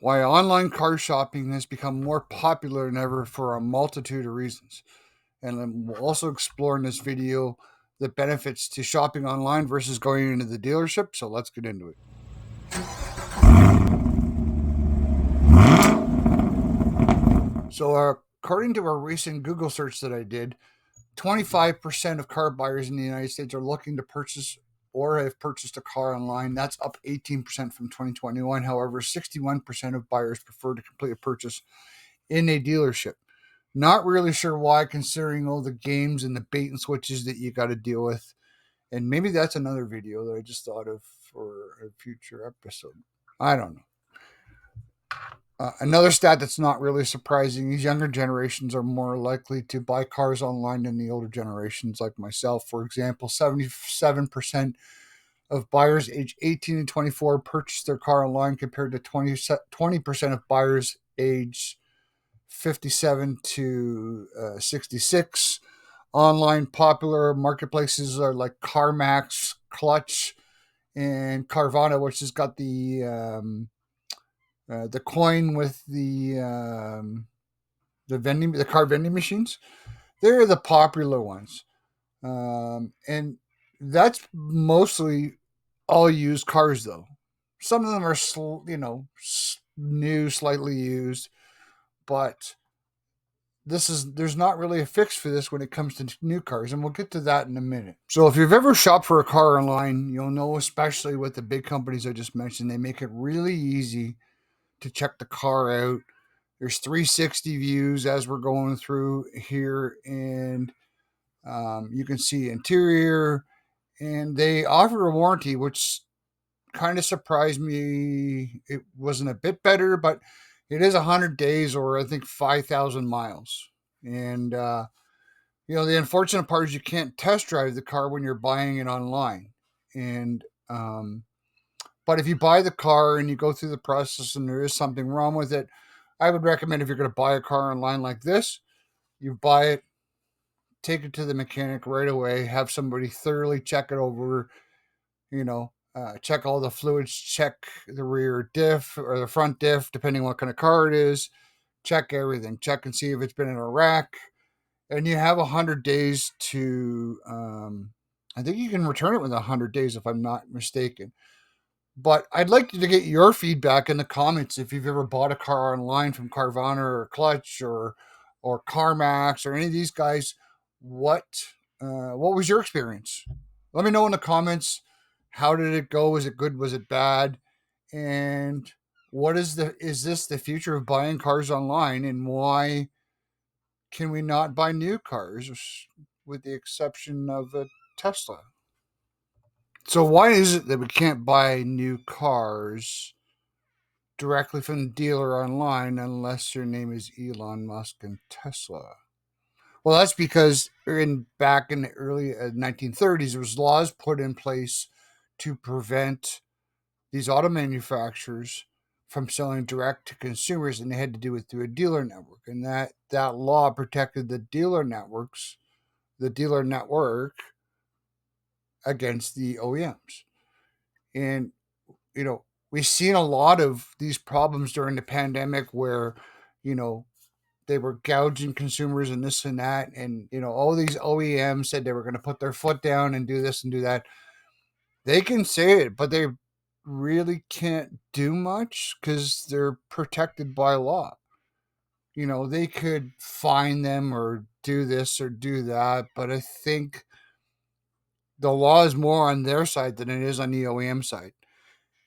why online car shopping has become more popular than ever for a multitude of reasons. And then we'll also explore in this video the benefits to shopping online versus going into the dealership. So let's get into it. So, according to a recent Google search that I did, 25% of car buyers in the United States are looking to purchase or have purchased a car online. That's up 18% from 2021. However, 61% of buyers prefer to complete a purchase in a dealership. Not really sure why, considering all the games and the bait and switches that you got to deal with. And maybe that's another video that I just thought of for a future episode. I don't know. Another stat that's not really surprising is younger generations are more likely to buy cars online than the older generations, like myself. For example, 77% of buyers aged 18 to 24 purchased their car online compared to 20% of buyers aged 57 to 66. Online popular marketplaces are like CarMax, Clutch, and Carvana, which has got the coin with the car vending machines. They're the popular ones, and that's mostly all used cars, though. Some of them are new, slightly used, but there's not really a fix for this when it comes to new cars, and we'll get to that in a minute. So if you've ever shopped for a car online, you'll know, especially with the big companies I just mentioned, they make it really easy to check the car out. There's 360 views as we're going through here, and you can see interior, and they offer a warranty, which kind of surprised me. It wasn't a bit better, but it is 100 days, or I think 5,000 miles. And the unfortunate part is you can't test drive the car when you're buying it online. And but if you buy the car and you go through the process and there is something wrong with it, I would recommend, if you're going to buy a car online like this, you buy it, take it to the mechanic right away, have somebody thoroughly check it over, check all the fluids, check the rear diff or the front diff, depending what kind of car it is, check everything, check and see if it's been in a wreck. And you have 100 days to, I think you can return it within 100 days if I'm not mistaken. But I'd like to get your feedback in the comments if you've ever bought a car online from Carvana or Clutch or CarMax or any of these guys. What was your experience? Let me know in the comments. How did it go? Was it good? Was it bad? And is this the future of buying cars online? And why can we not buy new cars, with the exception of a Tesla? So why is it that we can't buy new cars directly from the dealer online unless your name is Elon Musk and Tesla? Well, that's because back in the early 1930s, there was laws put in place to prevent these auto manufacturers from selling direct to consumers, and they had to do it through a dealer network. And that law protected the dealer network against the OEMs. And we've seen a lot of these problems during the pandemic where, they were gouging consumers and this and that. And, all these OEMs said they were going to put their foot down and do this and do that. They can say it, but they really can't do much because they're protected by law. They could fine them or do this or do that. But I think the law is more on their side than it is on the OEM side.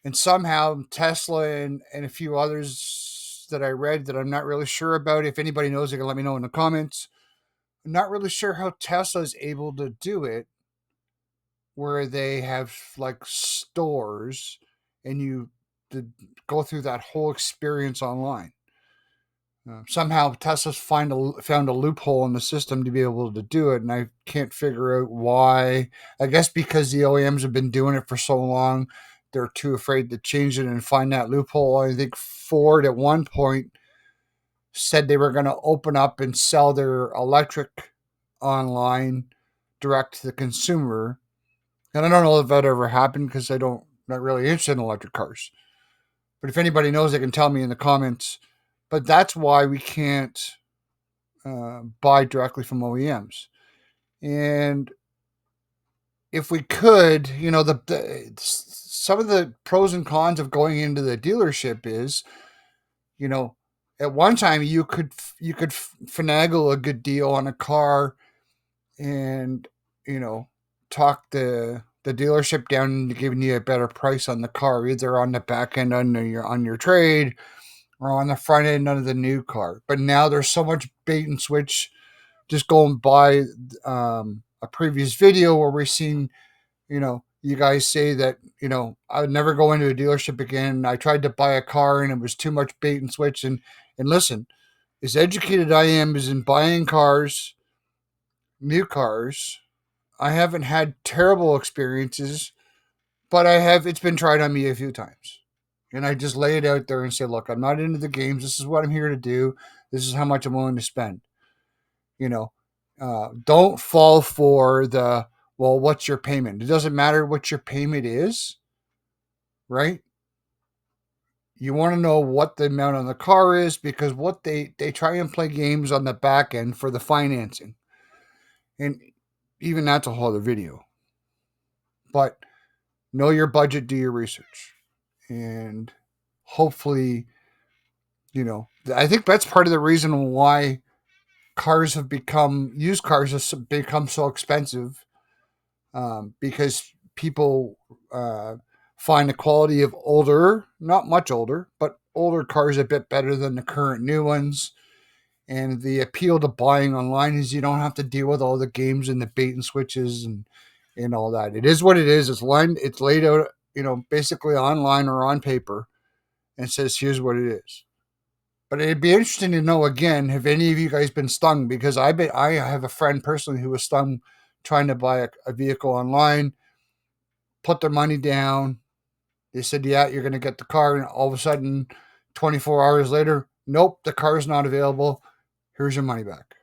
And somehow Tesla and a few others that I read that I'm not really sure about. If anybody knows, they can let me know in the comments. I'm not really sure how Tesla is able to do it, where they have like stores and you go through that whole experience online. Somehow Tesla's found a loophole in the system to be able to do it, and I can't figure out why. I guess because the OEMs have been doing it for so long, they're too afraid to change it and find that loophole. I think Ford at one point said they were going to open up and sell their electric online direct to the consumer. And I don't know if that ever happened because not really interested in electric cars. But if anybody knows, they can tell me in the comments. But that's why we can't buy directly from OEMs. And if we could, some of the pros and cons of going into the dealership is, at one time you could finagle a good deal on a car, and talk the dealership down into giving you a better price on the car, either on the back end on your trade or on the front end of the new car. But now there's so much bait and switch. Just going by a previous video where we've seen, you guys say that, I would never go into a dealership again. I tried to buy a car and it was too much bait and switch. And listen, as educated I am as in buying cars, new cars, I haven't had terrible experiences, but it's been tried on me a few times. And I just lay it out there and say, look, I'm not into the games. This is what I'm here to do. This is how much I'm willing to spend. Don't fall for well, what's your payment? It doesn't matter what your payment is, right? You want to know what the amount on the car is, because what they try and play games on the back end for the financing. And even that's a whole other video. But know your budget, do your research. And hopefully, I think that's part of the reason why used cars have become so expensive, because people find the quality of not much older, but older cars a bit better than the current new ones. And the appeal to buying online is you don't have to deal with all the games and the bait and switches and all that. It is what it is. It's laid out, basically online or on paper, and says, here's what it is. But it'd be interesting to know, again, have any of you guys been stung? Because I have a friend personally who was stung trying to buy a vehicle online, put their money down. They said, yeah, you're going to get the car. And all of a sudden, 24 hours later, nope, the car is not available. Here's your money back.